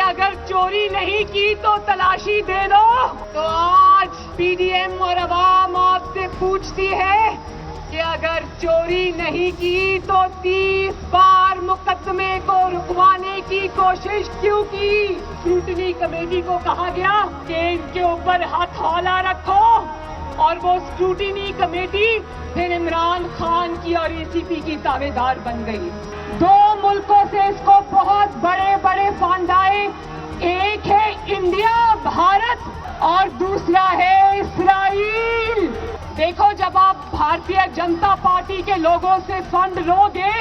اگر چوری نہیں کی تو تلاشی دے دو. تو آج پی ڈی ایم اور عوام آپ سے پوچھتی ہے کہ اگر چوری نہیں کی تو 30 بار مقدمے کو رکوانے کی کوشش کیوں کی؟ اسکروٹنی کمیٹی کو کہا گیا کہ ان کے اوپر ہتھوڑا رکھو اور وہ اسکروٹنی کمیٹی پھر عمران خان کی اور اے سی پی کی تابع دار بن گئی. 2 ملکوں سے اس کو بہت بڑے بڑے فنڈ آئے. ایک ہے انڈیا بھارت اور دوسرا ہے اسرائیل. دیکھو جب آپ بھارتیہ جنتا پارٹی کے لوگوں سے فنڈ لو گے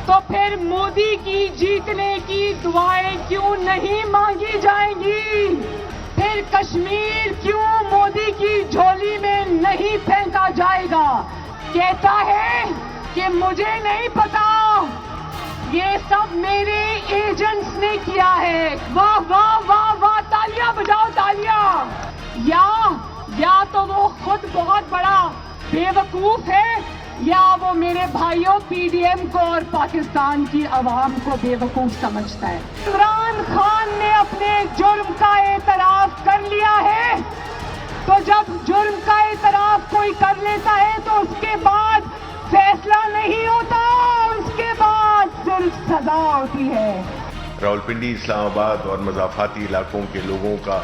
تو پھر مودی کی جیتنے کی دعائیں کیوں نہیں مانگی جائیں گی؟ پھر کشمیر کیوں مودی کی جھولی میں نہیں پھینکا جائے گا؟ کہتا ہے کہ مجھے نہیں پتا، یہ سب میرے ایجنٹس نے کیا ہے. واہ واہ واہ واہ، تالیاں بجاؤ تالیاں. یا تو وہ خود بہت بڑا بیوقوف ہے یا وہ میرے بھائیوں پی ڈی ایم کو اور پاکستان کی عوام کو بیوقوف سمجھتا ہے. عمران خان نے اپنے جرم کا اعتراف کر لیا ہے، تو جب جرم کا اعتراف کوئی کر لیتا ہے تو اس کے بعد فیصلہ نہیں ہوتا، اس کے بعد صرف سزا ہوتی ہے. راولپنڈی، اسلام آباد اور مضافاتی علاقوں کے لوگوں کا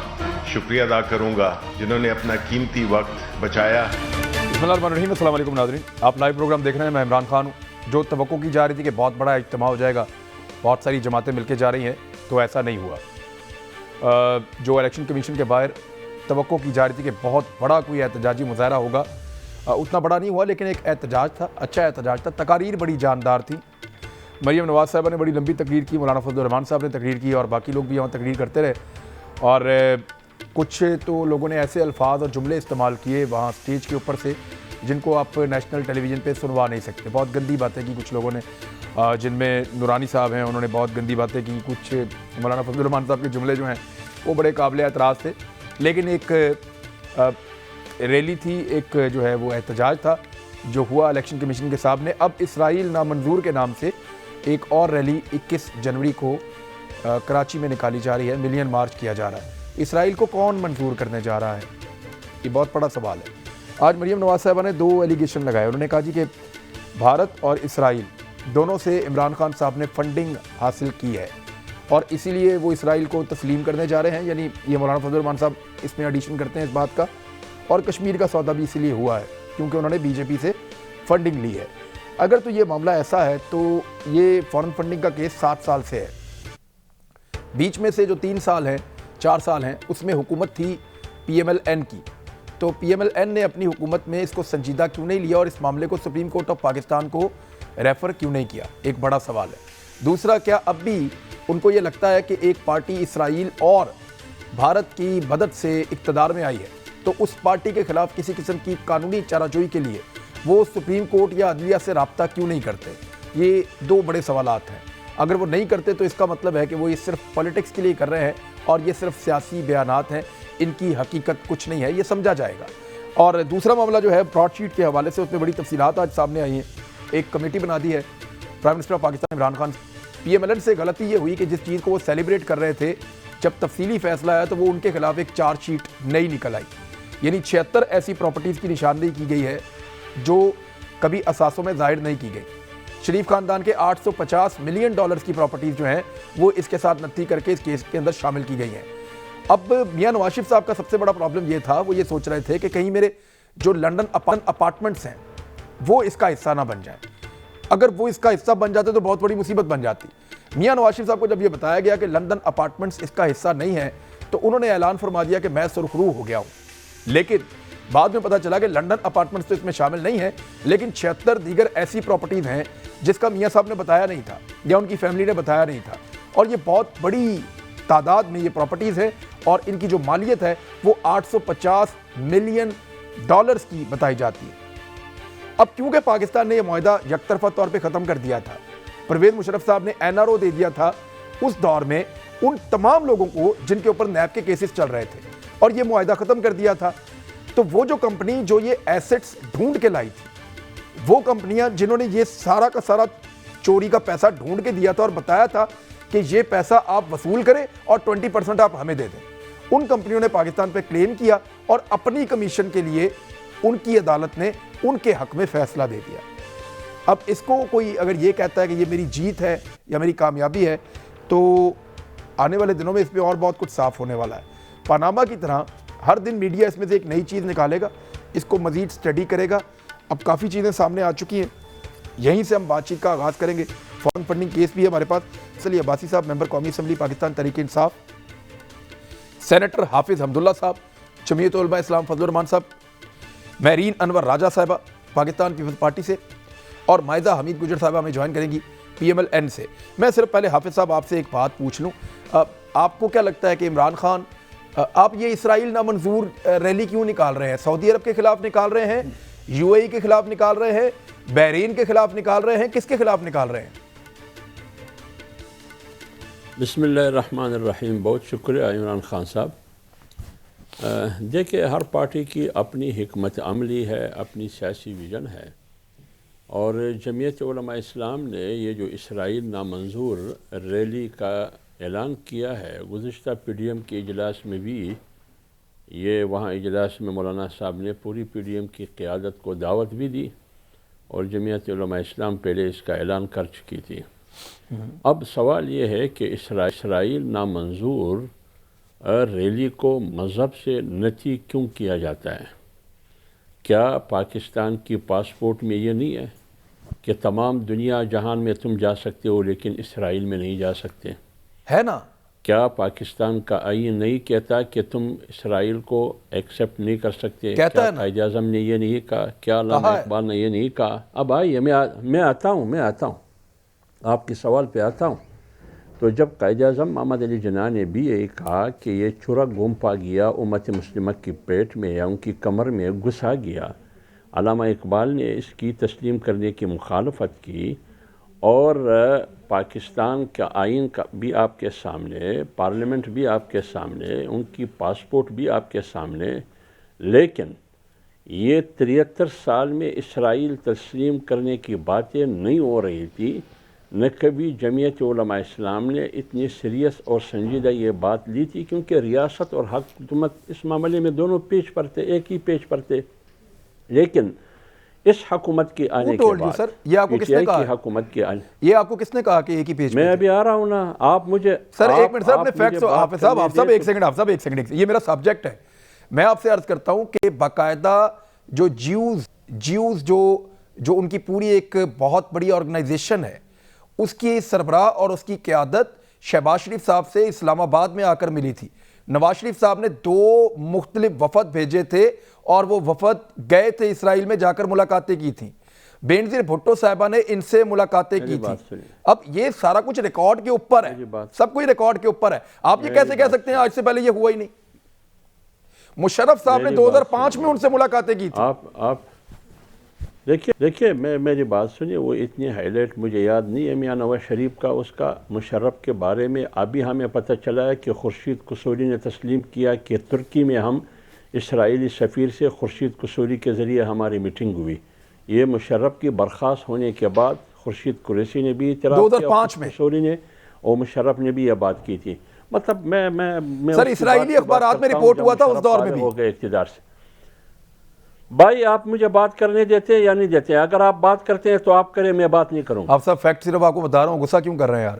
شکریہ ادا کروں گا جنہوں نے اپنا قیمتی وقت بچایا. بسم اللہ الرحمن الرحیم. السلام علیکم ناظرین، آپ لائیو پروگرام دیکھ رہے ہیں. میں عمران خان ہوں. جو توقع کی جا رہی تھی کہ بہت بڑا اجتماع ہو جائے گا، بہت ساری جماعتیں مل کے جا رہی ہیں، تو ایسا نہیں ہوا. جو الیکشن کمیشن کے باہر توقع کی جا رہی تھی کہ بہت بڑا کوئی احتجاجی مظاہرہ ہوگا، اتنا بڑا نہیں ہوا، لیکن ایک احتجاج تھا، اچھا احتجاج تھا. تقاریر بڑی جاندار تھی. مریم نواز صاحبہ نے بڑی لمبی تقریر کی، مولانا فضل الرحمان صاحب نے تقریر کی اور باقی لوگ بھی یہاں تقریر کرتے رہے. اور کچھ تو لوگوں نے ایسے الفاظ اور جملے استعمال کیے وہاں اسٹیج کے اوپر سے جن کو آپ نیشنل ٹیلی ویژن پہ سنوا نہیں سکتے. بہت گندی باتیں کی کچھ لوگوں نے، جن میں نورانی صاحب ہیں، انہوں نے بہت گندی باتیں کی. کچھ مولانا فضل الرحمان صاحب کے جملے جو ہیں وہ بڑے قابل اعتراض تھے. لیکن ایک ریلی تھی، ایک جو ہے وہ احتجاج تھا جو ہوا الیکشن کمیشن کے سامنے. اب اسرائیل نامنظور کے نام سے ایک اور ریلی 21 جنوری کو کراچی میں نکالی جا رہی ہے. ملین مارچ کیا جا رہا ہے. اسرائیل کو کون منظور کرنے جا رہا ہے؟ یہ بہت بڑا سوال ہے. آج مریم نواز صاحبہ نے 2 ایلیگیشن لگائے. انہوں نے کہا جی کہ بھارت اور اسرائیل دونوں سے عمران خان صاحب نے فنڈنگ حاصل کی ہے اور اسی لیے وہ اسرائیل کو تسلیم کرنے جا رہے ہیں. یعنی یہ مولانا فضل الرحمان صاحب اس میں ایڈیشن کرتے ہیں اس بات کا. اور کشمیر کا سودا بھی اسی لیے ہوا ہے کیونکہ انہوں نے بی جے پی سے فنڈنگ لی ہے. اگر تو یہ معاملہ ایسا ہے تو یہ فورن فنڈنگ کا کیس 7 سال سے ہے. بیچ میں سے جو 3 سال ہیں 4 سال ہیں اس میں حکومت تھی پی ایم ایل این کی. تو پی ایم ایل این نے اپنی حکومت میں اس کو سنجیدہ کیوں نہیں لیا اور اس معاملے کو سپریم کورٹ آف پاکستان کو ریفر کیوں نہیں کیا؟ ایک بڑا سوال ہے. دوسرا، کیا اب بھی ان کو یہ لگتا ہے کہ ایک پارٹی اسرائیل اور بھارت کی مدد سے اقتدار میں آئی ہے تو اس پارٹی کے خلاف کسی قسم کی قانونی چارہ جوئی کے لیے وہ سپریم کورٹ یا عدلیہ سے رابطہ کیوں نہیں کرتے؟ یہ 2 بڑے سوالات ہیں. اگر وہ نہیں کرتے تو اس کا مطلب ہے کہ وہ یہ صرف پولیٹکس کے لیے کر رہے ہیں اور یہ صرف سیاسی بیانات ہیں، ان کی حقیقت کچھ نہیں ہے. یہ سمجھا جائے گا. اور دوسرا معاملہ جو ہے براڈ شیٹ کے حوالے سے، اس میں بڑی تفصیلات آج سامنے آئی ہیں. ایک کمیٹی بنا دی ہے prime minister of Pakistan Imran Khan. P M L N سے غلطی یہ ہوئی کہ جس چیز کو وہ سیلیبریٹ کر رہے تھے، جب تفصیلی فیصلہ آیا تو وہ ان کے خلاف ایک چارج شیٹ نئی نکل آئی. یعنی 76 ایسی پراپرٹیز کی نشاندہی کی گئی ہے جو کبھی اثاثوں میں ظاہر نہیں کی گئی. شریف خاندان کے $850 ملین کی پراپرٹیز جو ہیں وہ اس کے ساتھ نتھی کر کے اس کیس کے اندر شامل کی گئی ہیں. اب میاں نواز شریف صاحب کا سب سے بڑا پرابلم یہ تھا، وہ یہ سوچ رہے تھے کہ کہیں میرے جو لنڈن اپارٹمنٹس ہیں وہ اس کا حصہ نہ بن جائیں. اگر وہ اس کا حصہ بن جاتے تو بہت بڑی مصیبت بن جاتی. میاں نواز شریف صاحب کو جب یہ بتایا گیا کہ لندن اپارٹمنٹس اس کا حصہ نہیں ہے تو انہوں نے اعلان فرما دیا کہ میں سرخرو ہو گیا ہوں. لیکن بعد میں پتہ چلا کہ لنڈن اپارٹمنٹس تو اس میں شامل نہیں ہیں، لیکن 76 دیگر ایسی پراپرٹیز ہیں جس کا میاں صاحب نے بتایا نہیں تھا یا ان کی فیملی نے بتایا نہیں تھا. اور یہ بہت بڑی تعداد میں یہ پراپرٹیز ہیں اور ان کی جو مالیت ہے وہ $850 ملین کی بتائی جاتی ہے. اب کیونکہ پاکستان نے یہ معاہدہ یک طرفہ طور پہ ختم کر دیا تھا، پرویز مشرف صاحب نے این آر او دے دیا تھا اس دور میں ان تمام لوگوں کو جن کے اوپر نیب کے کیسز چل رہے تھے اور یہ معاہدہ ختم کر دیا تھا. تو وہ جو کمپنی جو یہ ایسٹس ڈھونڈ کے لائی تھی، وہ کمپنیاں جنہوں نے یہ سارا کا سارا چوری کا پیسہ ڈھونڈ کے دیا تھا اور بتایا تھا کہ یہ پیسہ آپ وصول کریں اور 20% آپ ہمیں دے دیں۔ ان کمپنیوں نے پاکستان پہ کلیم کیا اور اپنی کمیشن کے لیے ان کی عدالت نے ان کے حق میں فیصلہ دے دیا۔ اب اس کو کوئی اگر یہ کہتا ہے کہ یہ میری جیت ہے یا میری کامیابی ہے تو آنے والے دنوں میں اس پہ اور بہت کچھ صاف ہونے والا ہے۔ پاناما کی طرح ہر دن میڈیا اس میں سے ایک نئی چیز نکالے گا، اس کو مزید سٹڈی کرے گا۔ اب کافی چیزیں سامنے آ چکی ہیں، یہیں سے ہم بات چیت کا آغاز کریں گے۔ فارن فنڈنگ کیس بھی ہے ہمارے پاس۔ چلیے عباسی صاحب ممبر قومی اسمبلی پاکستان تحریک انصاف، سینیٹر حافظ حمداللہ صاحب، جمعیت علماء اسلام فضل الرحمان صاحب، مہرین انور راجہ صاحبہ پاکستان پیپلز پارٹی سے، اور مائزہ حمید گجر صاحبہ ہمیں جوائن کریں گی پی ایم ایل این سے۔ میں صرف پہلے حافظ صاحب آپ سے ایک بات پوچھ لوں، آپ کو کیا لگتا ہے کہ عمران خان آپ یہ اسرائیل نامنظور ریلی کیوں نکال رہے ہیں؟ سعودی عرب کے خلاف نکال رہے ہیں، یو اے ای کے خلاف نکال رہے ہیں، بحرین کے خلاف نکال رہے ہیں، کس کے خلاف نکال رہے ہیں؟ بسم اللہ الرحمن الرحیم۔ بہت شکریہ عمران خان صاحب۔ دیکھیں، ہر پارٹی کی اپنی حکمت عملی ہے، اپنی سیاسی ویژن ہے، اور جمعیت علماء اسلام نے یہ جو اسرائیل نامنظور ریلی کا اعلان کیا ہے، گزشتہ پی ڈی ایم کے اجلاس میں بھی یہ وہاں اجلاس میں مولانا صاحب نے پوری پی ڈی ایم کی قیادت کو دعوت بھی دی، اور جمعیت علماء اسلام پہلے اس کا اعلان کر چکی تھی۔ اب سوال یہ ہے کہ اسرائیل نامنظور ریلی کو مذہب سے نفی کیوں کیا جاتا ہے؟ کیا پاکستان کی پاسپورٹ میں یہ نہیں ہے کہ تمام دنیا جہان میں تم جا سکتے ہو لیکن اسرائیل میں نہیں جا سکتے؟ ہے نا؟ کیا پاکستان کا آئین نہیں کہتا کہ تم اسرائیل کو ایکسیپٹ نہیں کر سکتے؟ کیا قائد اعظم نے یہ نہیں کہا؟ کیا علامہ اقبال نے یہ نہیں کہا؟ اب آئیے میں آتا ہوں آپ کے سوال پہ آتا ہوں۔ تو جب قائد اعظم محمد علی جناح نے بھی یہی کہا کہ یہ چورا گم پا گیا امت مسلمہ کی پیٹ میں یا ان کی کمر میں گھسا گیا، علامہ اقبال نے اس کی تسلیم کرنے کی مخالفت کی، اور پاکستان کا آئین کا بھی آپ کے سامنے، پارلیمنٹ بھی آپ کے سامنے، ان کی پاسپورٹ بھی آپ کے سامنے، لیکن یہ 73 سال میں اسرائیل تسلیم کرنے کی باتیں نہیں ہو رہی تھی۔ نہ کبھی جمعیت علماء اسلام نے اتنی سیریس اور سنجیدہ یہ بات لی تھی، کیونکہ ریاست اور حکومت اس معاملے میں دونوں پیج پر تھے، ایک ہی پیج پر تھے۔ لیکن اس حکومت کے آنے کے بعد یہ آپ کو کس نے کہا؟ حکومت کے آنے، یہ آپ کو کس نے کہا کہ ایک ہی پیج؟ میں ابھی آ رہا ہوں نا، آپ مجھے سر ایک منٹ، سر اپنے فیکٹس حافظ صاحب، آپ سب ایک سیکنڈ، یہ میرا سبجیکٹ ہے۔ میں آپ سے عرض کرتا ہوں کہ باقاعدہ جو جیوز جو ان کی پوری ایک بہت بڑی آرگنائزیشن ہے، اس کی سربراہ اور اس کی قیادت شہباز شریف صاحب سے اسلام آباد میں آ کر ملی تھی۔ نواز شریف صاحب نے 2 مختلف وفد بھیجے تھے اور وہ وفد گئے تھے اسرائیل میں، جا کر ملاقاتیں کی تھیں۔ بینظیر بھٹو صاحبہ نے ان سے ملاقاتیں کی تھیں۔ اب یہ سارا کچھ ریکارڈ کے اوپر ہے، سب کچھ ریکارڈ کے اوپر ہے۔ آپ یہ کیسے کہہ سکتے ہیں آج سے پہلے یہ ہوا ہی نہیں؟ مشرف صاحب نے 2005 میں ان سے ملاقاتیں کی تھیں۔ آپ دیکھیے میری بات سنیے، وہ اتنی ہائی لائٹ مجھے یاد نہیں ہے میاں نواز شریف کا، اس کا مشرف کے بارے میں ابھی ہمیں پتہ چلا ہے کہ خورشید قصوری نے تسلیم کیا کہ ترکی میں ہم اسرائیلی سفیر سے خورشید قصوری کے ذریعے ہماری میٹنگ ہوئی۔ یہ مشرف کی برخاست ہونے کے بعد خورشید قریشی نے بھی اعتراف کیا، 2005 میں قصوری نے اور مشرف نے بھی یہ بات کی تھی۔ مطلب میں سر اسرائیلی اخبارات میں رپورٹ ہوا تھا اس دور میں بھی ہو گئے اقتدار سے۔ بھائی آپ مجھے بات کرنے دیتے ہیں یا نہیں دیتے ہیں؟ اگر آپ بات کرتے ہیں تو آپ کریں، میں بات نہیں کروں۔ آپ صاحب فیکٹ صرف آپ کو بتا رہا ہوں، غصہ کیوں کر رہے ہیں یار؟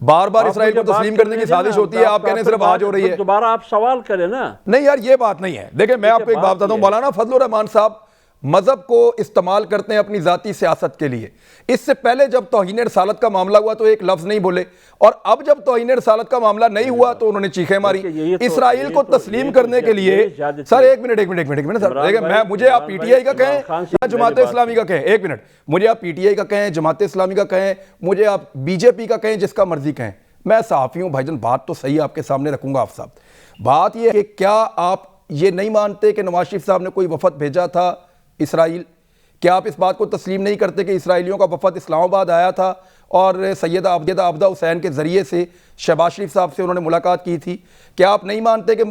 بار بار اسرائیل کو تسلیم کرنے کی سازش ہوتی ہے، آپ کہنے صرف آج ہو رہی ہے۔ دوبارہ آپ سوال کریں نا۔ نہیں یار، یہ بات نہیں ہے۔ دیکھیں میں آپ کو ایک بات بتاتا ہوں، مولانا فضل الرحمان صاحب مذہب کو استعمال کرتے ہیں اپنی ذاتی سیاست کے لیے۔ اس سے پہلے جب توہین رسالت کا معاملہ ہوا تو ایک لفظ نہیں بولے، اور اب جب توہین رسالت کا معاملہ نہیں ہوا تو انہوں نے چیخیں ماری۔ اسرائیل کو تسلیم کرنے کے لیے سر ایک منٹ سر، دیکھیں مجھے آپ پی ٹی آئی کا کہیں یا جماعت اسلامی کا کہیں، ایک منٹ، مجھے آپ پی ٹی آئی کا کہیں، جماعت اسلامی کا کہیں، مجھے آپ بی جے پی کا کہیں، جس کا مرضی کہیں، میں صحافی ہوں بھائی جان، بات تو صحیح آپ کے سامنے رکھوں گا۔ آپ صاحب بات یہ ہے کہ کیا آپ یہ نہیں مانتے کہ نواز شریف صاحب نے کوئی وفد بھیجا تھا اسرائیل؟ کیا آپ اس بات کو تسلیم نہیں کرتے کہ اسرائیلیوں کا وفد اسلام آباد آیا تھا اور سیدہ عابدہ حسین کے ذریعے سے شہباز شریف صاحب سے انہوں نے ملاقات کی تھی؟ کیا آپ نہیں مانتے کہ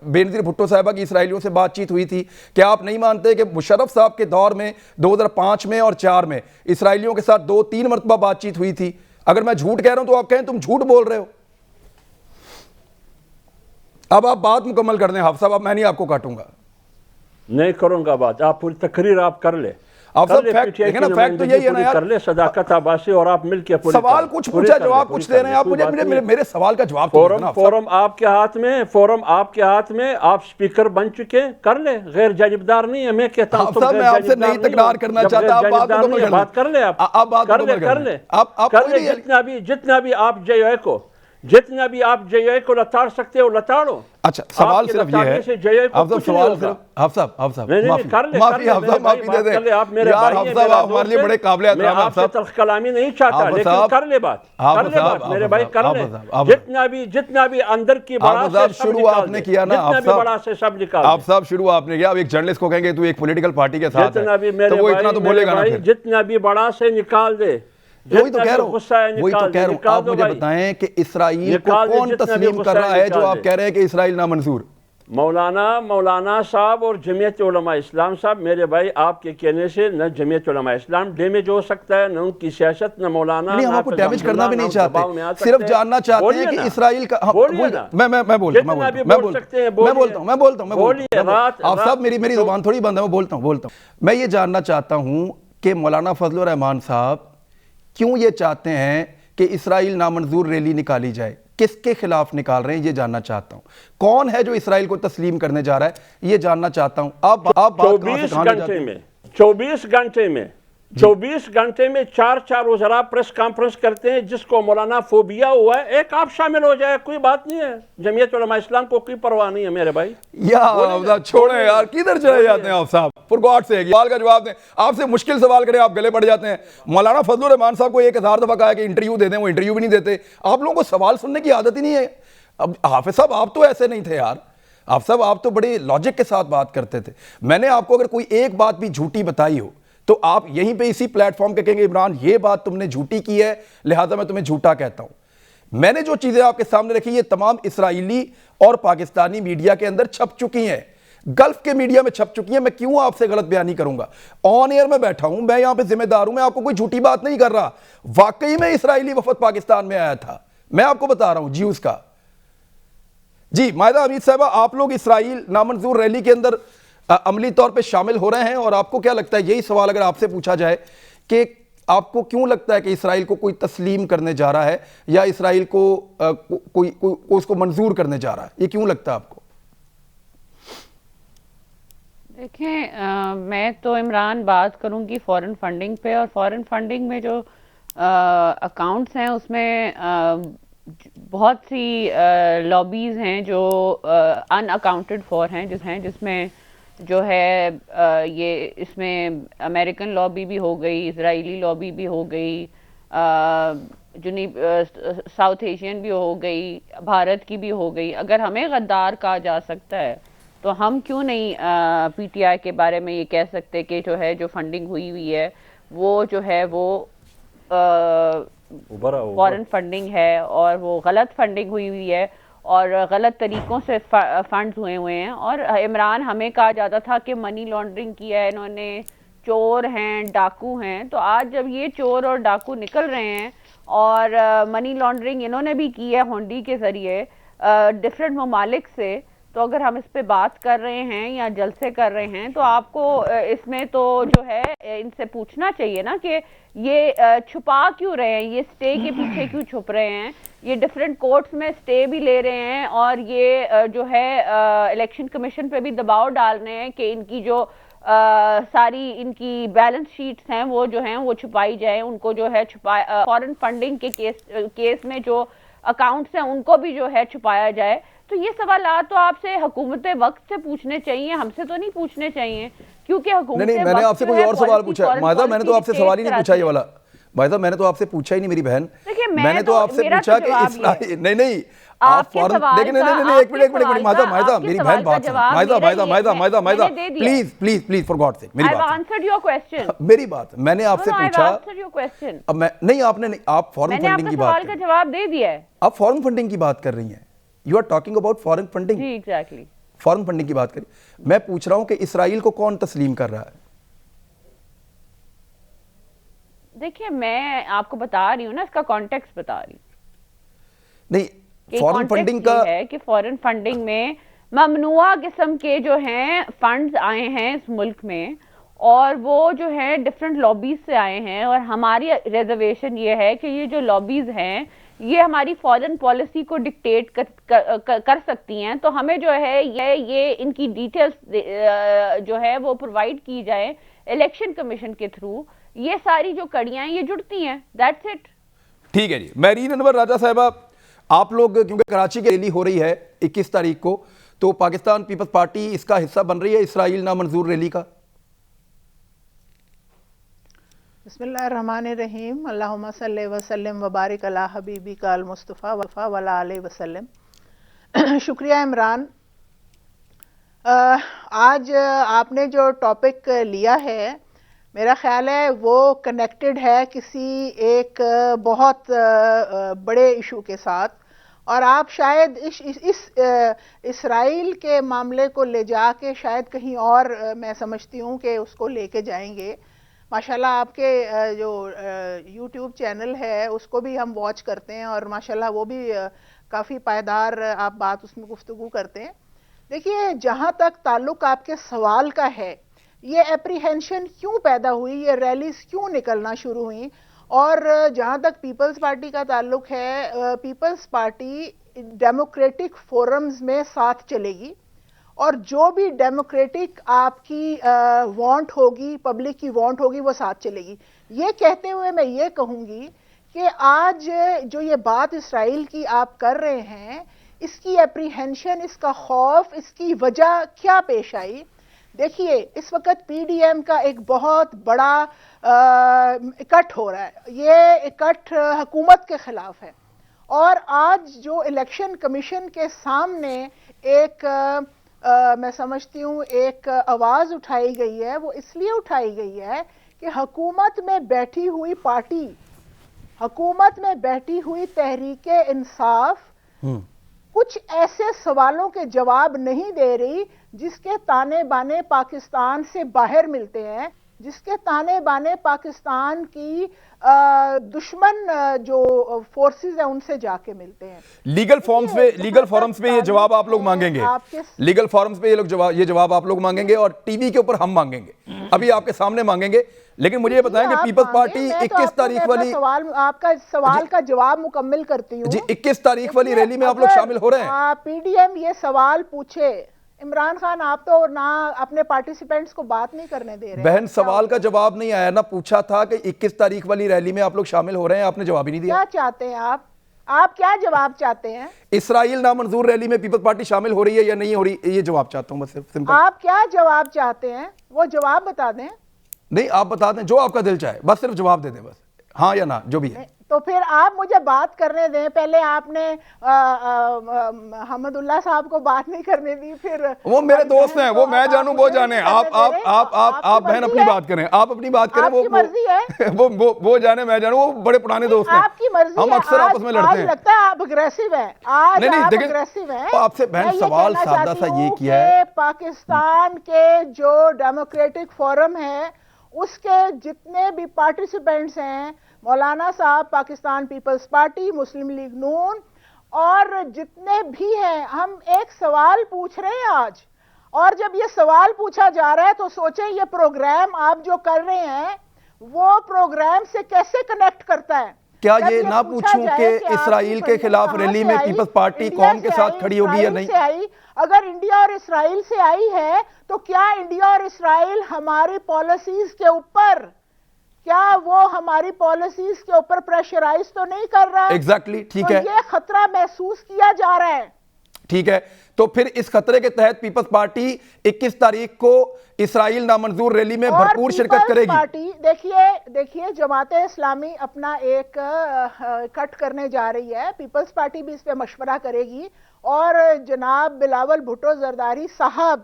بینظیر بھٹو صاحبہ کی اسرائیلیوں سے بات چیت ہوئی تھی؟ کیا آپ نہیں مانتے کہ مشرف صاحب کے دور میں 2005 میں اور 4 میں اسرائیلیوں کے ساتھ 2-3 مرتبہ بات چیت ہوئی تھی؟ اگر میں جھوٹ کہہ رہا ہوں تو آپ کہیں تم جھوٹ بول رہے ہو. اب آپ بات مکمل کر دیں حافظ صاحب, اب میں نہیں آپ کو کاٹوں گا. نہیں کروں گا بات, آپ پوری تقریر آپ کر لے. آپ صاحب دیکھیں نا, فیکٹ تو یہی ہے نا یار, کر لے صداقت عباسی اور آپ مل کے سوال کچھ پوچھا جواب کچھ دے رہے ہیں آپ مجھے, میرے سوال کا جواب تو دے نا. فورم آپ کے ہاتھ میں, فورم آپ کے ہاتھ میں, آپ سپیکر بن چکے, کر لے. غیر جانبدار نہیں ہے, میں کہتا ہوں صاحب میں آپ سے نہیں تکرار کرنا چاہتا, آپ بات کر لے, آپ بات کر لے. جتنا بھی آپ جے او اے کو, جتنا بھی آپ جے او اے کو لتاڑ سکتے ہو لتاڑو. اچھا سوال صرف یہ ہے آپ صاحب, سوال صرف آپ صاحب معافی آپ صاحب, معافی دے دیں یار. آپ صاحب آپ ہمارے لیے بڑے قابل احترام. آپ سے تلخ کلامی نہیں چاہتا, لیکن کر لے بات, کر لے بات میرے بھائی, کر لے. جتنا بھی اندر کی بڑا سے سب نکال دے, جتنا بھی بڑا سے سب نکال دے. آپ صاحب شروع آپ نے کیا, اب ایک جرنلسٹ کو کہیں گے تو ایک پولیٹیکل پارٹی کے ساتھ ہے تو وہ اتنا تو بولے گا نا پھر. جتنا بھی بڑا سے نکال دے, وہی تو کہہ رہا ہوں. آپ مجھے بتائیں کہ اسرائیل کو کون تسلیم کر رہا ہے جو آپ کہہ رہے ہیں کہ اسرائیل نامنظور؟ مولانا صاحب اور جمعیت علماء اسلام صاحب. میرے بھائی آپ کے کہنے سے نہ جمعیت علماء اسلام ڈیمیج ہو سکتا ہے, نہ ان کی سیاست, نہ مولانا. نہیں, ہم آپ کو ڈیمیج کرنا بھی نہیں چاہتے, صرف جاننا چاہتے ہیں کہ اسرائیل کا. میں بولتا ہوں آپ صاحب, میری زبان تھوڑی بند ہے, میں بولتا ہوں. میں یہ جاننا چاہتا ہوں کہ مولانا فضل الرحمان صاحب کیوں یہ چاہتے ہیں کہ اسرائیل نامنظور ریلی نکالی جائے, کس کے خلاف نکال رہے ہیں یہ جاننا چاہتا ہوں. کون ہے جو اسرائیل کو تسلیم کرنے جا رہا ہے یہ جاننا چاہتا ہوں. آپ 24 گھنٹے میں 4 وزراء پریس کانفرنس کرتے ہیں, جس کو مولانا فوبیا ہوا ہے, ایک آپ شامل ہو جائے, کوئی بات نہیں ہے. جمعیت علماء اسلام کو کوئی پرواہ نہیں ہے میرے بھائی. یا چھوڑیں یار, کدھر چلے جاتے ہیں آپ صاحب, فور گاڈ سیک سوال کا جواب دیں. آپ سے مشکل سوال کریں آپ گلے پڑ جاتے ہیں. مولانا فضل الرحمان صاحب کو 1000 دفعہ کہا کہ انٹرویو دے دیں, وہ انٹرویو بھی نہیں دیتے. آپ لوگوں کو سوال سننے کی عادت ہی نہیں ہے. اب حافظ صاحب آپ تو ایسے نہیں تھے یار, آپ تو بڑے لاجک کے ساتھ بات کرتے تھے. میں نے آپ کو اگر کوئی ایک بات بھی جھوٹی بتائی ہو تو آپ یہیں پہ اسی پلیٹ فارم پہ کہیں گے عمران یہ بات تم نے جھوٹی کی ہے لہٰذا میں تمہیں جھوٹا کہتا ہوں. میں نے جو چیزیں آپ کے سامنے رکھی یہ تمام اسرائیلی اور پاکستانی میڈیا کے اندر چھپ چکی ہیں, گلف کے میڈیا میں چھپ چکی ہیں. میں کیوں آپ سے غلط بیانی کروں گا؟ آن ایئر میں بیٹھا ہوں, میں یہاں پہ ذمہ دار ہوں, میں آپ کو کوئی جھوٹی بات نہیں کر رہا. واقعی میں اسرائیلی وفد پاکستان میں آیا تھا, میں آپ کو بتا رہا ہوں جیوز کا. جی مائدہ حمید صاحبہ, آپ لوگ اسرائیل نامنظور ریلی کے اندر عملی طور پہ شامل ہو رہے ہیں, اور آپ کو کیا لگتا ہے, یہی سوال اگر آپ سے پوچھا جائے کہ آپ کو کیوں لگتا ہے کہ اسرائیل کو کوئی تسلیم کرنے جا رہا ہے یا اسرائیل کو کوئی اس کو منظور کرنے جا رہا ہے, یہ کیوں لگتا ہے آپ کو؟ دیکھیں میں تو عمران بات کروں گی فورن فنڈنگ پہ, اور فورن فنڈنگ میں جو اکاؤنٹس ہیں اس میں بہت سی لابیز ہیں جو ان اکاؤنٹڈ فور ہیں, جس میں جو ہے یہ اس میں امریکن لابی بھی ہو گئی, اسرائیلی لابی بھی ہو گئی, ساؤتھ ایشین بھی ہو گئی, بھارت کی بھی ہو گئی. اگر ہمیں غدار کہا جا سکتا ہے تو ہم کیوں نہیں پی ٹی آئی کے بارے میں یہ کہہ سکتے کہ جو ہے جو فنڈنگ ہوئی ہے وہ جو ہے وہ فورن فنڈنگ ہے, اور وہ غلط فنڈنگ ہوئی ہے اور غلط طریقوں سے فنڈز ہوئے ہیں. اور عمران ہمیں کہا جاتا تھا کہ منی لانڈرنگ کیا ہے انہوں نے, چور ہیں, ڈاکو ہیں. تو آج جب یہ چور اور ڈاکو نکل رہے ہیں اور منی لانڈرنگ انہوں نے بھی کی ہے ہونڈی کے ذریعے ڈفرینٹ ممالک سے, تو اگر ہم اس پہ بات کر رہے ہیں یا جلسے کر رہے ہیں تو آپ کو اس میں تو جو ہے ان سے پوچھنا چاہیے نا کہ یہ چھپا کیوں رہے ہیں, یہ سٹے کے پیچھے کیوں چھپ رہے ہیں, یہ ڈفرینٹ کورٹس میں سٹے بھی لے رہے ہیں, اور یہ جو ہے الیکشن کمیشن پہ بھی دباؤ ڈال رہے ہیں کہ ان کی جو ساری ان کی بیلنس شیٹس ہیں وہ جو ہیں وہ چھپائی جائیں, ان کو جو ہے فورن فنڈنگ کے کیس میں جو اکاؤنٹس ہیں ان کو بھی جو ہے چھپایا جائے. تو یہ سوالات تو آپ سے حکومت وقت سے پوچھنے چاہیے, ہم سے تو نہیں پوچھنے چاہیے, کیونکہ حکومت نہیں, میں نے آپ سے کوئی اور سوال پوچھا مائدہ, میں نے تو آپ سے سوال ہی نہیں پوچھا یہ والا. مائدہ میں نے تو آپ سے پوچھا ہی نہیں میری بہن, میں نے تو آپ سے پوچھا کہ اسرائیل نہیں آپ فورن دیکھیں, نہیں ایک منٹ مائدہ میری بہن بات مائدہ پلیز فار گاڈ سیک میری بات میں نے آپ سے پوچھا, اب میں نہیں, آپ نے آپ فورن فنڈنگ کی بات کا جواب دے دیا ہے, آپ فورن فنڈنگ کی بات کر رہی ہیں, you are talking about foreign funding. جی ایگزیکٹلی فورن فنڈنگ کی بات کری. میں پوچھ رہا ہوں کہ اسرائیل کو کون تسلیم کر رہا ہے؟ دیکھیے میں آپ کو بتا رہی ہوں نا، اس کا کانٹیکس بتا رہی ہوں. نہیں فورن فنڈنگ کا ہے کہ فورن فنڈنگ میں ممنوعہ قسم کے جو ہیں فنڈز آئے ہیں اس ملک میں، اور وہ جو ہیں ڈفرینٹ لابیز سے آئے ہیں، اور ہماری ریزرویشن یہ ہے کہ یہ جو لابیز ہیں یہ ہماری فورن پالیسی کو ڈکٹیٹ کر سکتی ہیں، تو ہمیں جو ہے یہ ان کی ڈیٹیلز جو ہے وہ پرووائڈ کی جائیں الیکشن کمیشن کے تھرو. یہ ساری جو کڑیاں ہیں یہ جڑتی ہیں. That's it. ٹھیک ہے جی. میرین انور راجہ صاحبہ، آپ لوگ کیونکہ کراچی کی ریلی ہو رہی ہے 21 تاریخ کو، تو پاکستان پیپلز پارٹی اس کا حصہ بن رہی ہے اسرائیل نامنظور ریلی کا؟ بسم اللہ الرحمن الرحیم. اللہم صلی وسلم وبارک علی حبیبک المصطفیٰ وعلی آلہ وسلم. شکریہ عمران. آج آپ نے جو ٹاپک لیا ہے میرا خیال ہے وہ کنیکٹڈ ہے کسی ایک بہت بڑے ایشو کے ساتھ، اور آپ شاید اس اسرائیل کے معاملے کو لے جا کے شاید کہیں اور میں سمجھتی ہوں کہ اس کو لے کے جائیں گے. ماشاءاللہ آپ کے جو یوٹیوب چینل ہے اس کو بھی ہم واچ کرتے ہیں، اور ماشاءاللہ وہ بھی کافی پائیدار آپ بات اس میں گفتگو کرتے ہیں. دیکھیے جہاں تک تعلق آپ کے سوال کا ہے، یہ اپریہنشن کیوں پیدا ہوئی، یہ ریلیز کیوں نکلنا شروع ہوئیں، اور جہاں تک پیپلز پارٹی کا تعلق ہے، پیپلز پارٹی ڈیموکریٹک فورمز میں ساتھ چلے گی، اور جو بھی ڈیموکریٹک آپ کی وانٹ ہوگی، پبلک کی وانٹ ہوگی، وہ ساتھ چلے گی. یہ کہتے ہوئے میں یہ کہوں گی کہ آج جو یہ بات اسرائیل کی آپ کر رہے ہیں، اس کی اپریہنشن، اس کا خوف، اس کی وجہ کیا پیش آئی؟ دیکھیے اس وقت پی ڈی ایم کا ایک بہت بڑا اکٹھ ہو رہا ہے. یہ اکٹھ حکومت کے خلاف ہے، اور آج جو الیکشن کمیشن کے سامنے ایک میں سمجھتی ہوں ایک آواز اٹھائی گئی ہے، وہ اس لیے اٹھائی گئی ہے کہ حکومت میں بیٹھی ہوئی پارٹی، حکومت میں بیٹھی ہوئی تحریک انصاف کچھ ایسے سوالوں کے جواب نہیں دے رہی جس کے تانے بانے پاکستان سے باہر ملتے ہیں، جس کے تانے بانے پاکستان کی دشمن جو فورسز ہیں ان سے جا کے ملتے ہیں. لیگل فورمز میں یہ جواب آپ لوگ مانگیں گے، لیگل فورمز میں یہ جواب آپ لوگ مانگیں گے، اور ٹی وی کے اوپر ہم مانگیں گے، ابھی آپ کے سامنے مانگیں گے. لیکن مجھے یہ بتائیں کہ پیپلز پارٹی 21 تاریخ والی، آپ کا سوال کا جواب مکمل کرتی ہوں جی، 21 تاریخ والی ریلی میں آپ لوگ شامل ہو رہے ہیں؟ پی ڈی ایم یہ سوال پوچھے، عمران خان آپ تو نہ اپنے پارٹیسپینٹس کو بات نہیں کرنے دے رہے ہیں. بہن سوال کا جواب نہیں آیا، نہ پوچھا تھا کہ 21 تاریخ والی ریلی میں آپ لوگ شامل ہو رہے ہیں، آپ نے جواب ہی نہیں دیا. کیا چاہتے ہیں آپ کیا جواب چاہتے ہیں؟ اسرائیل نامنظور ریلی میں پیپلز پارٹی شامل ہو رہی ہے یا نہیں ہو رہی، یہ جواب چاہتا ہوں بس سمپل. آپ کیا جواب چاہتے ہیں وہ جواب بتا دیں. نہیں آپ بتا دیں جو آپ کا دل چاہے، بس صرف جواب دے دیں، بس ہاں یا نہ جو بھی ہے. تو پھر آپ مجھے بات کرنے دیں. پہلے آپ نے حمد اللہ صاحب کو بات نہیں کرنے دی، پھر وہ میرے دوست ہیں، وہ میں جانوں وہ جانے. آپ بہن اپنی بات کریں، آپ اپنی بات کریں. آپ کی مرضی ہے، وہ جانے میں جانوں، وہ بڑے پرانے دوست ہیں. آپ کی مرضی ہے. ہم اکثر آپس میں لڑتے ہیں. لگتا ہے آپ اگریسو ہیں آج. نہیں آپ دیکھیں، اگریسو ہیں. آپ سے بہن سوال سادہ سا یہ کیا ہے، پاکستان کے جو ڈیموکریٹک فورم ہے اس کے جتنے بھی پارٹیسپینٹس ہیں، مولانا صاحب، پاکستان پیپلز پارٹی، مسلم لیگ نون، اور جتنے بھی ہیں، ہم ایک سوال پوچھ رہے ہیں آج. اور جب یہ سوال پوچھا جا رہا ہے تو سوچیں یہ پروگرام آپ جو کر رہے ہیں وہ پروگرام سے کیسے کنیکٹ کرتا ہے. کیا یہ نہ پوچھوں کہ اسرائیل کے خلاف ریلی میں پیپلز پارٹی قوم کے ساتھ کھڑی ہوگی یا نہیں؟ اگر انڈیا اور اسرائیل سے آئی ہے تو کیا انڈیا اور اسرائیل ہماری پالیسیز کے اوپر، کیا وہ ہماری پالیسیز کے اوپر پریشرائز تو نہیں کر رہا؟ ایگزیکٹلی، ٹھیک ہے. یہ خطرہ محسوس کیا جا رہا ہے. ٹھیک ہے، تو پھر اس خطرے کے تحت پیپلز پارٹی 21 تاریخ کو اسرائیل نامنظور ریلی میں بھرپور شرکت کرے گی. دیکھیے جماعت اسلامی اپنا ایک کٹ کرنے جا رہی ہے، پیپلز پارٹی بھی اس پہ مشورہ کرے گی، اور جناب بلاول بھٹو زرداری صاحب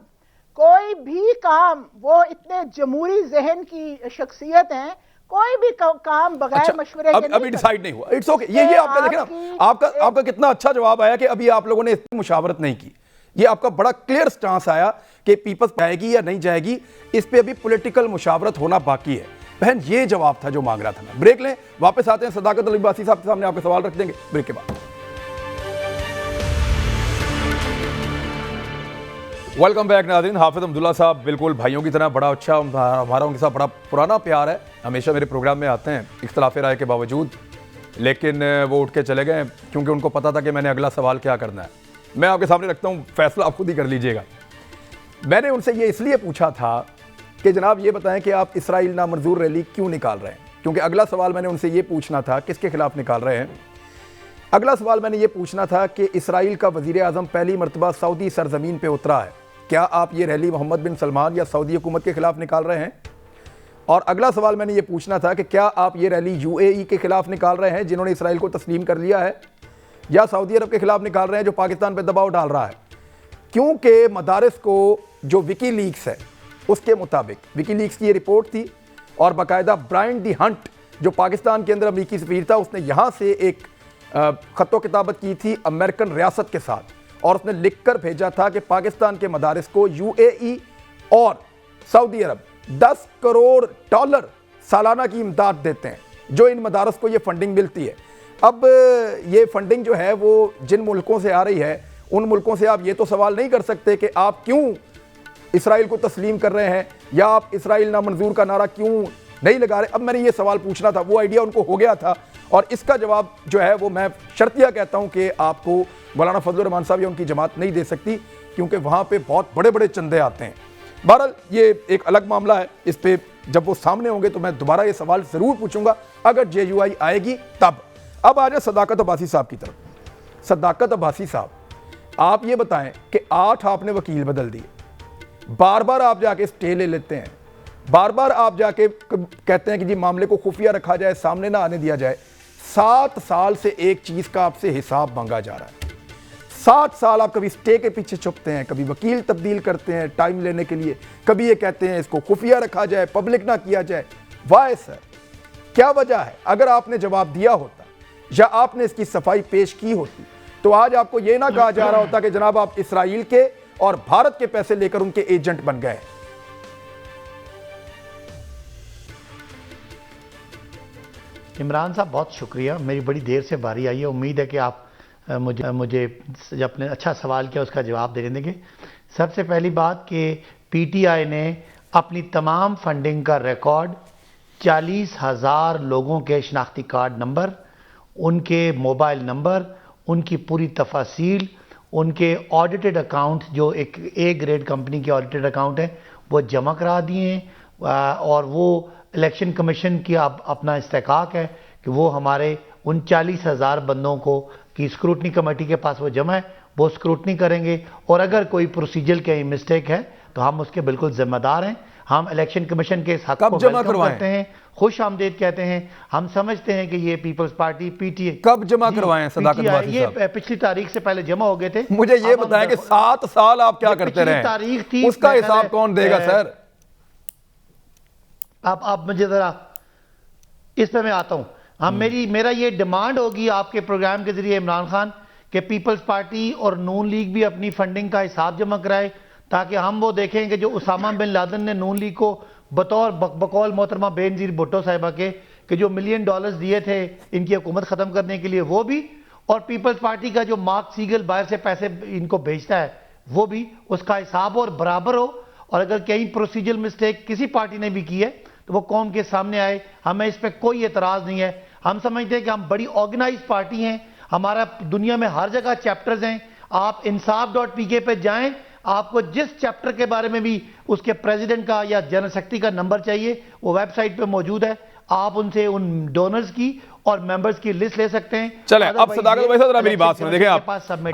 کوئی بھی کام، وہ اتنے جمہوری ذہن کی شخصیت ہیں، کوئی بھی کام بغیر مشورے کے ابھی ڈیسائیڈ نہیں ہوا. It's okay. یہ آپ کا دیکھیں نا، آپ کا کتنا اچھا جواب آیا کہ ابھی آپ لوگوں نے اس پہ مشاورت نہیں کی. یہ آپ کا بڑا کلیئر سٹانس آیا کہ پیپلز جائے گی یا نہیں جائے گی، اس پہ ابھی پولیٹیکل مشاورت ہونا باقی ہے. بہن یہ جواب تھا جو مانگ رہا تھا میں. بریک لیں, واپس آتے ہیں. صداقت علی عباسی صاحب کے سامنے آپ کے سوال رکھ دیں گے بریک کے بعد. ویلکم بیک ناظرین. حافظ عبداللہ صاحب بالکل بھائیوں کی طرح, بڑا اچھا ہمارا ان کے ساتھ بڑا پرانا پیار ہے, ہمیشہ میرے پروگرام میں آتے ہیں اختلاف رائے کے باوجود, لیکن وہ اٹھ کے چلے گئے کیونکہ ان کو پتا تھا کہ میں نے اگلا سوال کیا کرنا ہے. میں آپ کے سامنے رکھتا ہوں, فیصلہ آپ خود ہی کر لیجئے گا. میں نے ان سے یہ اس لیے پوچھا تھا کہ جناب یہ بتائیں کہ آپ اسرائیل نامنظور ریلی کیوں نکال رہے ہیں, کیونکہ اگلا سوال میں نے ان سے یہ پوچھنا تھا کس کے خلاف نکال رہے ہیں. اگلا سوال میں نے یہ پوچھنا تھا کہ اسرائیل کا وزیر اعظم پہلی مرتبہ سعودی سرزمین پہ اترا ہے, کیا آپ یہ ریلی محمد بن سلمان یا سعودی حکومت کے خلاف نکال رہے ہیں. اور اگلا سوال میں نے یہ پوچھنا تھا کہ کیا آپ یہ ریلی یو اے ای کے خلاف نکال رہے ہیں جنہوں نے اسرائیل کو تسلیم کر لیا ہے, یا سعودی عرب کے خلاف نکال رہے ہیں جو پاکستان پہ دباؤ ڈال رہا ہے. کیونکہ مدارس کو جو وکی لیکس ہے اس کے مطابق, وکی لیکس کی یہ رپورٹ تھی اور باقاعدہ برائن ڈی ہنٹ جو پاکستان کے اندر امریکی سفیر تھا, اس نے یہاں سے ایک خط و کتابت کی تھی امریکن ریاست کے ساتھ, اور اس نے لکھ کر بھیجا تھا کہ پاکستان کے مدارس کو یو اے ای اور سعودی عرب $10 کروڑ سالانہ کی امداد دیتے ہیں, جو ان مدارس کو یہ فنڈنگ ملتی ہے. اب یہ فنڈنگ جو ہے وہ جن ملکوں سے آ رہی ہے ان ملکوں سے آپ یہ تو سوال نہیں کر سکتے کہ آپ کیوں اسرائیل کو تسلیم کر رہے ہیں, یا آپ اسرائیل نامنظور کا نعرہ کیوں نہیں لگا رہے. اب میں نے یہ سوال پوچھنا تھا, وہ آئیڈیا ان کو ہو گیا تھا, اور اس کا جواب جو ہے وہ میں شرطیہ کہتا ہوں کہ آپ کو مولانا فضل الرحمان صاحب یا ان کی جماعت نہیں دے سکتی, کیونکہ وہاں پہ بہت بڑے بڑے چندے آتے ہیں. بہرحال یہ ایک الگ معاملہ ہے, اس پہ جب وہ سامنے ہوں گے تو میں دوبارہ یہ سوال ضرور پوچھوں گا اگر جے یو آئی آئے گی تب. اب آ جائے صداقت عباسی صاحب کی طرف. صداقت عباسی صاحب, آپ یہ بتائیں کہ 8 آپ نے وکیل بدل دیے, بار بار آپ جا کے اسٹے لے لیتے ہیں, بار بار آپ جا کے کہتے ہیں کہ جی معاملے کو خفیہ رکھا جائے, سامنے نہ آنے دیا جائے. 7 سال سے ایک چیز کا آپ سے حساب مانگا جا رہا ہے. 7 سال آپ کبھی اسٹے کے پیچھے چھپتے ہیں, کبھی وکیل تبدیل کرتے ہیں ٹائم لینے کے لیے, کبھی یہ کہتے ہیں اس کو خفیہ رکھا جائے, پبلک نہ کیا جائے. وائی سر, کیا وجہ ہے؟ اگر آپ نے جواب دیا ہوتا یا آپ نے اس کی صفائی پیش کی ہوتی تو آج آپ کو یہ نہ کہا جا رہا ہوتا کہ جناب آپ اسرائیل کے اور بھارت کے پیسے لے کر ان کے ایجنٹ بن گئے. عمران صاحب بہت شکریہ, میری بڑی دیر سے باری آئی ہے, امید ہے کہ آپ مجھے جب اپنے اچھا سوال کیا اس کا جواب دے دیں گے. سب سے پہلی بات کہ پی ٹی آئی نے اپنی تمام فنڈنگ کا ریکارڈ, 40,000 لوگوں کے شناختی کارڈ نمبر, ان کے موبائل نمبر, ان کی پوری تفاصیل, ان کے آڈیٹڈ اکاؤنٹ جو ایک اے گریڈ کمپنی کے آڈیٹڈ اکاؤنٹ ہیں وہ جمع کرا دیے ہیں, اور وہ الیکشن کمیشن کی اپنا استحقاق ہے کہ وہ ہمارے ان 40,000 بندوں کو کی اسکروٹنی کمیٹی کے پاس وہ جمع ہے, وہ اسکروٹنی کریں گے, اور اگر کوئی پروسیجر کہیں مسٹیک ہے تو ہم اس کے بالکل ذمہ دار ہیں. ہم الیکشن کمیشن کے اس حق کو ویلکم کرتے ہیں, خوش آمدید کہتے ہیں. ہم سمجھتے ہیں کہ یہ Peoples Party P T A کب جمع کروائیں صداقت عباسی صاحب؟ یہ پچھلی تاریخ سے پہلے جمع ہو گئے تھے. مجھے یہ بتائیں کہ 7 سال آپ کیا کرتے رہے, تاریخ تھی, اس کا حساب کون دے گا سر؟ آپ مجھے ذرا اس پہ میں آتا ہوں. میرا یہ ڈیمانڈ ہوگی آپ کے پروگرام کے ذریعے عمران خان کہ پیپلز پارٹی اور نون لیگ بھی اپنی فنڈنگ کا حساب جمع کرائے, تاکہ ہم وہ دیکھیں کہ جو اسامہ بن لادن نے نون لیگ کو بقول محترمہ بے نظیر بھٹو صاحبہ کے کہ جو $1 ملین دیے تھے ان کی حکومت ختم کرنے کے لیے, وہ بھی, اور پیپلز پارٹی کا جو مارک سیگل باہر سے پیسے ان کو بھیجتا ہے وہ بھی, اس کا حساب اور برابر ہو. اور اگر کہیں پروسیجر مسٹیک کسی پارٹی نے بھی کی ہے تو وہ قوم کے سامنے آئے. ہمیں اس پہ کوئی اعتراض نہیں ہے. ہم سمجھتے ہیں کہ ہم بڑی آرگنائز پارٹی ہیں, ہمارا دنیا میں ہر جگہ چیپٹرز ہیں. آپ انصاف.pk پہ جائیں, آپ کو جس چیپٹر کے بارے میں بھی اس کے پریزیڈنٹ کا یا جنرل سیکرٹری کا نمبر چاہیے وہ ویب سائٹ پہ موجود ہے. آپ ان سے ان ڈونرز کی اور ممبرز کی لسٹ لے سکتے ہیں. چلیں اب صداقت بھائی صاحب میری بات سنیں. دیکھیں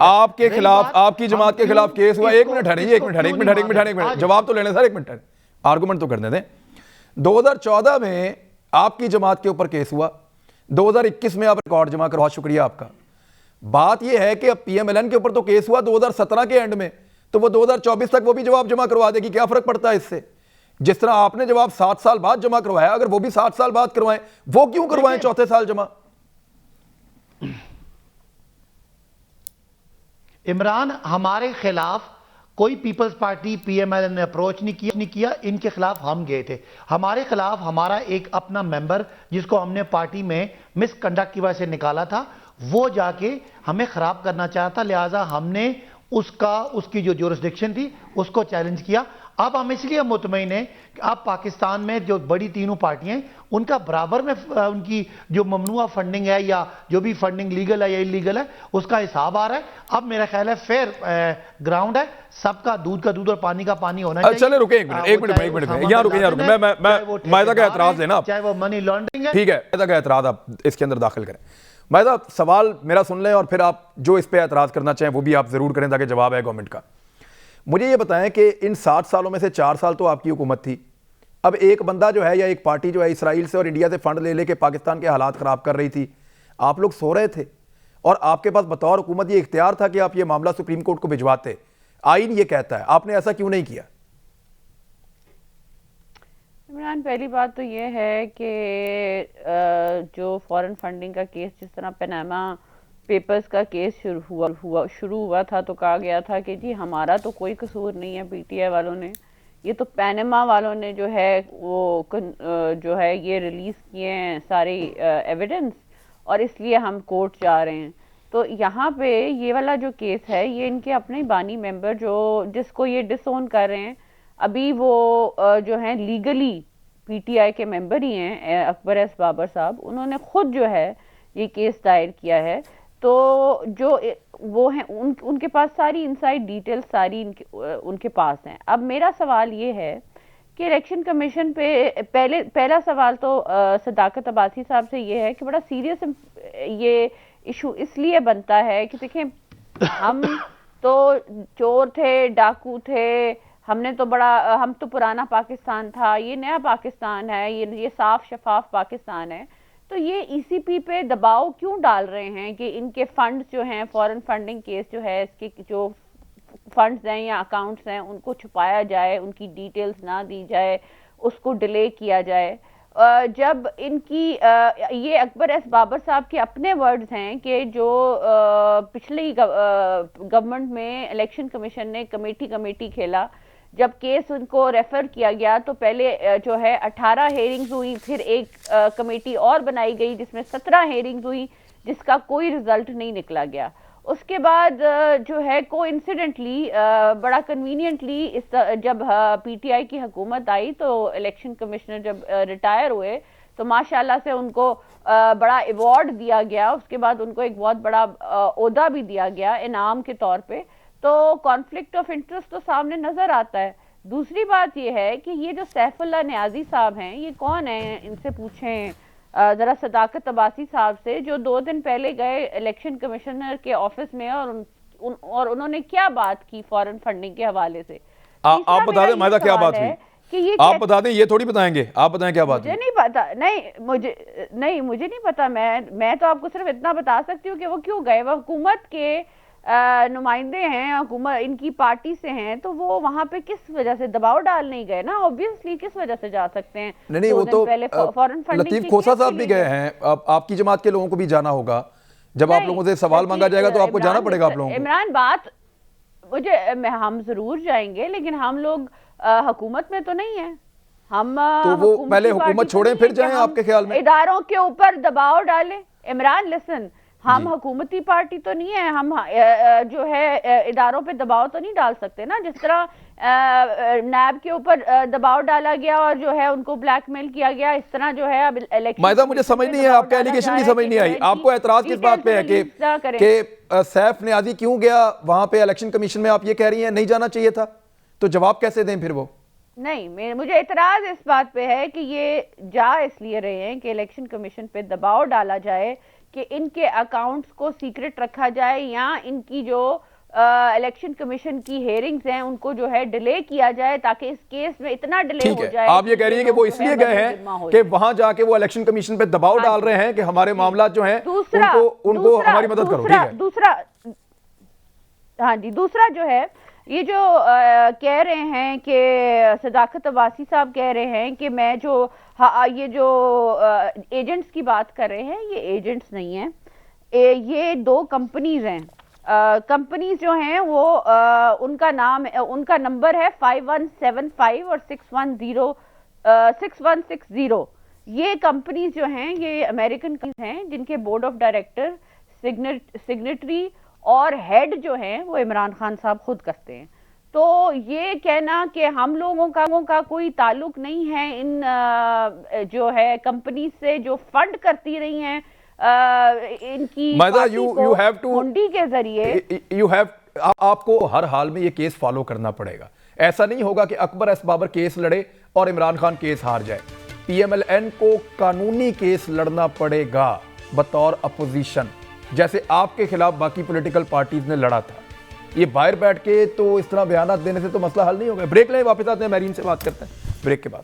آپ کے خلاف, آپ کی جماعت کے خلاف کیس ہوا. ایک منٹ جواب تو لینے سر, ایک منٹ آرگومنٹ تو کرنے دیں. 2014 میں آپ کی جماعت کے اوپر کیس ہوا, 2021 میں آپ ریکارڈ جمع کرو, بہت شکریہ آپ کا. بات یہ ہے کہ اب پی ایم ایل این کے اوپر تو کیس ہوا 2017 کے اینڈ میں, تو وہ 2024 تک وہ بھی جواب جمع کروا دے گی. کیا فرق پڑتا ہے اس سے؟ جس طرح آپ نے جواب 7 سال بعد جمع کروایا, اگر وہ بھی 7 سال بعد کروائیں, وہ کیوں کروائیں چوتھے سال جمع؟ عمران, ہمارے خلاف کوئی Peoples Party P M L نے اپروچ نہیں کیا. ان کے خلاف ہم گئے تھے. ہمارے خلاف ہمارا ایک اپنا ممبر جس کو ہم نے پارٹی میں مس کنڈکٹ کی وجہ سے نکالا تھا, وہ جا کے ہمیں خراب کرنا چاہتا تھا, لہٰذا ہم نے اس کی جو جورسڈکشن تھی اس کو چیلنج کیا. اب ہم اس لیے مطمئن ہیں کہ اب پاکستان میں جو بڑی تینوں پارٹیاں ہیں ان کا برابر میں ان کی جو ممنوع فنڈنگ ہے یا جو بھی فنڈنگ لیگل ہے یا انلیگل ہے اس کا حساب آ رہا ہے. اب میرا خیال ہے فیئر گراؤنڈ ہے, سب کا دودھ اور پانی کا پانی ہونا چاہیے. چلے رکیں ایک منٹ یہاں رکیں میں مائدہ کا اعتراض لینا, چاہے وہ منی لانڈرنگ ہے. ٹھیک ہے, مائدہ کا اعتراض آپ اس کے اندر داخل کریں. مائدہ سوال میرا سن لیں اور پھر آپ جو اس پہ اعتراض کرنا چاہیں وہ بھی آپ ضرور کریں تاکہ جواب ہے گورنمنٹ کا. مجھے یہ بتائیں کہ ان 60 سالوں میں سے 4 سال تو آپ کی حکومت تھی. اب ایک بندہ جو ہے یا ایک پارٹی جو ہے اسرائیل سے اور انڈیا سے فنڈ لے کے پاکستان کے حالات خراب کر رہی تھی, آپ لوگ سو رہے تھے اور آپ کے پاس بطور حکومت یہ اختیار تھا کہ آپ یہ معاملہ سپریم کورٹ کو بھجواتے. آئین یہ کہتا ہے, آپ نے ایسا کیوں نہیں کیا؟ عمران, پہلی بات تو یہ ہے کہ جو فورن فنڈنگ کا کیس جس طرح پیناما پیپرز کا کیس شروع ہوا تھا تو کہا گیا تھا کہ جی ہمارا تو کوئی قصور نہیں ہے پی ٹی آئی والوں نے, یہ تو پیناما والوں نے جو ہے وہ جو ہے یہ ریلیز کیے ہیں ساری ایویڈنس اور اس لیے ہم کورٹ جا رہے ہیں. تو یہاں پہ یہ والا جو کیس ہے یہ ان کے اپنے بانی ممبر جس کو یہ ڈس اون کر رہے ہیں ابھی وہ جو ہیں لیگلی پی ٹی آئی کے ممبر ہی ہیں, اکبر ایس بابر صاحب, انہوں نے خود جو ہے یہ کیس دائر کیا ہے. تو جو وہ ہیں ان کے پاس ساری انسائڈ ڈیٹیل ساری ان کے پاس ہیں. اب میرا سوال یہ ہے کہ الیکشن کمیشن پہ پہلا سوال تو صداقت عباسی صاحب سے یہ ہے کہ بڑا سیریس یہ ایشو اس لیے بنتا ہے کہ دیکھیں ہم تو چور تھے, ڈاکو تھے, ہم تو پرانا پاکستان تھا, یہ نیا پاکستان ہے, یہ صاف شفاف پاکستان ہے. تو یہ ای سی پی پہ دباؤ کیوں ڈال رہے ہیں کہ ان کے فنڈز جو ہیں فورن فنڈنگ کیس جو ہے اس کے جو فنڈز ہیں یا اکاؤنٹس ہیں ان کو چھپایا جائے, ان کی ڈیٹیلز نہ دی جائے, اس کو ڈیلے کیا جائے. جب ان کی یہ اکبر ایس بابر صاحب کے اپنے ورڈز ہیں کہ جو پچھلی گورنمنٹ میں الیکشن کمیشن نے کمیٹی کھیلا, جب کیس ان کو ریفر کیا گیا تو پہلے جو ہے 18 ہیرنگز ہوئی, پھر ایک کمیٹی اور بنائی گئی جس میں 17 ہیرنگز ہوئی جس کا کوئی رزلٹ نہیں نکلا گیا. اس کے بعد جو ہے کو انسیڈنٹلی بڑا کنوینئنٹلی جب پی ٹی آئی کی حکومت آئی تو الیکشن کمشنر جب ریٹائر ہوئے تو ماشاءاللہ سے ان کو بڑا ایوارڈ دیا گیا, اس کے بعد ان کو ایک بہت بڑا عہدہ بھی دیا گیا انعام کے طور پہ. تو کانفلکٹ آف انٹرسٹ تو سامنے نظر آتا ہے. دوسری بات یہ ہے کہ یہ جو سیف اللہ نیازی صاحب ہیں یہ کون ہیں, ان سے پوچھیں ذرا صداقت عباسی صاحب سے, جو 2 دن پہلے گئے الیکشن کمشنر کے آفس میں اور انہوں نے کیا بات کی فورن فنڈنگ کے حوالے سے. آپ بتا دیں مائدہ کیا بات ہوئی, آپ بتا دیں, یہ تھوڑی بتائیں گے, آپ بتائیں کیا بات. مجھے نہیں پتا, مجھے نہیں پتا, میں تو آپ کو صرف اتنا بتا سکتی ہوں کہ وہ کیوں گئے. وہ حکومت کے نمائندے ہیں, حکومت ان کی پارٹی سے ہیں, تو وہ وہاں پہ کس وجہ سے دباؤ ڈال نہیں گئے نا, اوبویسلی کس وجہ سے جا سکتے ہیں. نہیں وہ تو لطیف کھوسا صاحب بھی گئے ہیں, آپ کی جماعت کے لوگوں کو بھی جانا ہوگا, جب آپ لوگوں سے سوال مانگا جائے گا تو آپ کو جانا پڑے گا آپ لوگوں کو. عمران بات ہم ضرور جائیں گے لیکن ہم لوگ حکومت میں تو نہیں ہیں, ہم تو وہ پہلے حکومت چھوڑیں پھر جائیں آپ کے خیال میں, اداروں کے اوپر دباؤ ڈالیں. عمران لسن, ہم حکومتی پارٹی تو نہیں ہے, ہم جو ہے اداروں پہ دباؤ تو نہیں ڈال سکتے نا, جس طرح نیب کے اوپر دباؤ ڈالا گیا اور جو ہے ان کو بلیک میل کیا گیا, اس طرح جو ہے اب الیکشن. مائدہ مجھے سمجھ نہیں ہے, آپ کا ایلیگیشن کی سمجھ نہیں آئی. آپ کو اعتراض کس بات پہ ہے کہ سیف نیازی کیوں گیا وہاں پہ الیکشن کمیشن میں, آپ یہ کہہ رہی ہیں نہیں جانا چاہیے تھا, تو جواب کیسے دیں پھر وہ؟ نہیں, مجھے اعتراض اس بات پہ ہے کہ یہ جا اس لیے رہے ہیں کہ الیکشن کمیشن پہ دباؤ ڈالا جائے کہ ان کے اکاؤنٹس کو سیکرٹ رکھا جائے یا ان کی جو الیکشن کمیشن کی ہیرنگز ہیں ان کو جو ہے ڈیلے کیا جائے تاکہ اس کیس میں اتنا ڈیلے ہو جائے. آپ یہ کہہ رہی ہیں کہ وہ اس لیے گئے ہیں کہ وہاں جا کے وہ الیکشن کمیشن پہ دباؤ ڈال رہے ہیں کہ ہمارے معاملات جو ہیں ان کو ہماری مدد کرو. دوسرا جو ہے یہ جو کہہ رہے ہیں کہ صداقت عباسی صاحب کہہ رہے ہیں کہ میں جو یہ جو ایجنٹس کی بات کر رہے ہیں, یہ ایجنٹس نہیں ہیں, یہ 2 کمپنیز ہیں. کمپنیز جو ہیں وہ ان کا نمبر ہے 5175 اور 6160. یہ کمپنیز جو ہیں یہ امریکن کمپنیز ہیں جن کے بورڈ آف ڈائریکٹر، سگنیٹری اور ہیڈ جو ہیں وہ عمران خان صاحب خود کرتے ہیں. تو یہ کہنا کہ ہم لوگوں کا کوئی تعلق نہیں ہے ان جو ہے کمپنیز سے جو فنڈ کرتی رہی ہیں ان کی ہنڈی کے ذریعے، آپ کو ہر حال میں یہ کیس فالو کرنا پڑے گا. ایسا نہیں ہوگا کہ اکبر ایس بابر کیس لڑے اور عمران خان کیس ہار جائے. پی ایم ایل این کو قانونی کیس لڑنا پڑے گا بطور اپوزیشن، جیسے آپ کے خلاف باقی پولیٹیکل پارٹیز نے لڑا تھا. یہ باہر بیٹھ کے تو اس طرح بیانات دینے سے تو مسئلہ حل نہیں ہوگا. بریک لیں، واپس آتے ہیں، میرین سے بات کرتے ہیں بریک کے بعد.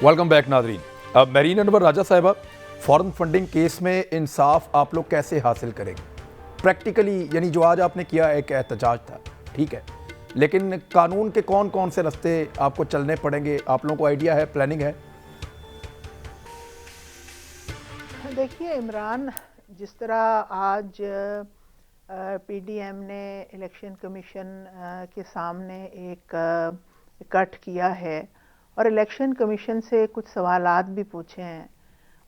ویلکم بیک ناظرین. اب میرین انور راجہ صاحبہ، فورن فنڈنگ کیس میں انصاف آپ لوگ کیسے حاصل کریں گے پریکٹیکلی؟ یعنی جو آج آپ نے کیا ایک احتجاج تھا، ٹھیک ہے، لیکن قانون کے کون کون سے رستے آپ کو چلنے پڑیں گے؟ آپ لوگوں کو آئیڈیا ہے، پلاننگ ہے؟ دیکھیے عمران، جس طرح آج پی ڈی ایم نے الیکشن کمیشن کے سامنے ایک کٹ کیا ہے اور الیکشن کمیشن سے کچھ سوالات بھی پوچھے ہیں،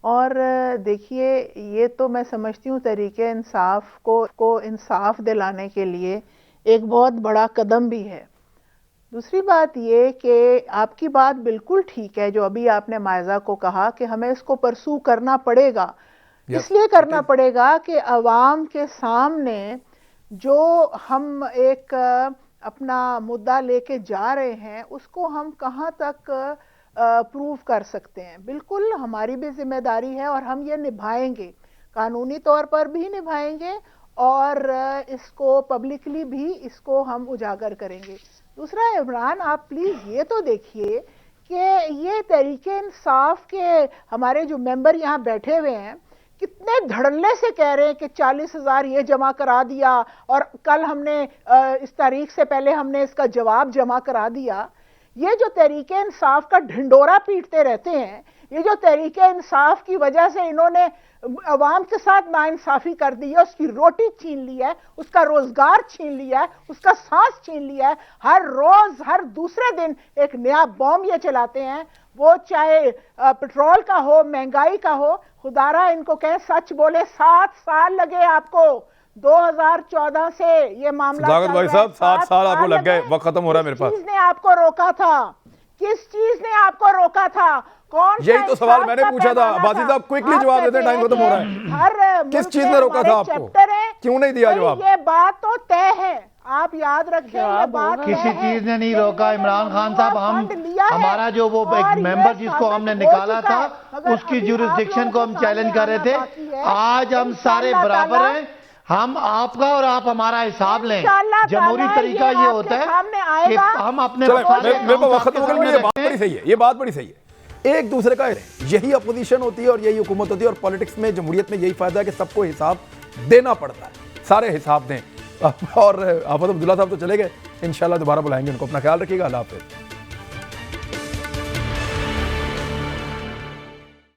اور دیکھیے یہ تو میں سمجھتی ہوں طریقے انصاف کو انصاف دلانے کے لیے ایک بہت بڑا قدم بھی ہے. دوسری بات یہ کہ آپ کی بات بالکل ٹھیک ہے جو ابھی آپ نے مائزہ کو کہا کہ ہمیں اس کو پرسو کرنا پڑے گا. اس لیے کرنا پڑے گا کہ عوام کے سامنے جو ہم ایک اپنا مدعا لے کے جا رہے ہیں اس کو ہم کہاں تک پروو کر سکتے ہیں. بالکل ہماری بھی ذمہ داری ہے اور ہم یہ نبھائیں گے، قانونی طور پر بھی نبھائیں گے اور اس کو پبلکلی بھی اس کو ہم اجاگر کریں گے. دوسرا عمران، آپ پلیز یہ تو دیکھیے کہ یہ تحریک انصاف کے ہمارے جو ممبر یہاں بیٹھے ہوئے ہیں کتنے دھڑلے سے کہہ رہے ہیں کہ 40,000 یہ جمع کرا دیا اور کل ہم نے اس تاریخ سے پہلے ہم نے اس کا جواب جمع کرا دیا. یہ جو تحریک انصاف کا ڈھنڈورا پیٹتے رہتے ہیں، یہ جو تحریک انصاف کی وجہ سے انہوں نے عوام کے ساتھ ناانصافی کر دی ہے، اس کی روٹی چھین لی ہے، اس کا روزگار چھین لیا ہے، اس کا سانس چھین لیا ہے، ہر روز ہر دوسرے دن ایک نیا بوم یہ چلاتے ہیں، وہ چاہے پٹرول کا ہو، مہنگائی کا ہو. خدارا ان کو کہیں سچ بولے. 7 سال لگے آپ کو 2014 سے یہ معاملہ صداقت بھائی صاحب 7 سال آپ کو لگ گئے. وقت ختم ہو رہا ہے میرے پاس. کس چیز نے آپ کو روکا تھا؟ کس چیز نے آپ کو روکا تھا؟ کون؟ یہی تو سوال میں نے پوچھا تھا. عباسی صاحب کوئکلی جواب دیتے ہیں، ٹائم ختم ہو رہا ہے. کس چیز نے روکا تھا آپ کو؟ کیوں نہیں دیا جواب؟ یہ بات تو طے ہے، آپ یاد رکھیں یہ بات کسی چیز نے نہیں روکا. عمران خان صاحب، ہمارا جو وہ ایک ممبر جس کو ہم نے نکالا تھا اس کی جورسڈکشن کو ہم چیلنج کر رہے تھے. آج ہم سارے برابر ہیں. ہم آپ کا اور آپ ہمارا حساب لیں. جمہوری طریقہ یہ ہوتا ہے کہ ہم اپنے وقت ہو گیا. یہ بات بڑی صحیح ہے، یہ بات بڑی صحیح ہے. ایک دوسرے کا یہی اپوزیشن ہوتی ہے اور یہی حکومت ہوتی ہے، اور پالیٹکس میں جمہوریت میں یہی فائدہ ہے کہ سب کو حساب دینا پڑتا ہے. سارے حساب دیں. اور آفت عبداللہ صاحب تو چلے گئے، انشاءاللہ دوبارہ بلائیں گے ان کو. اپنا خیال رکھیے گا. اللہ حافظ.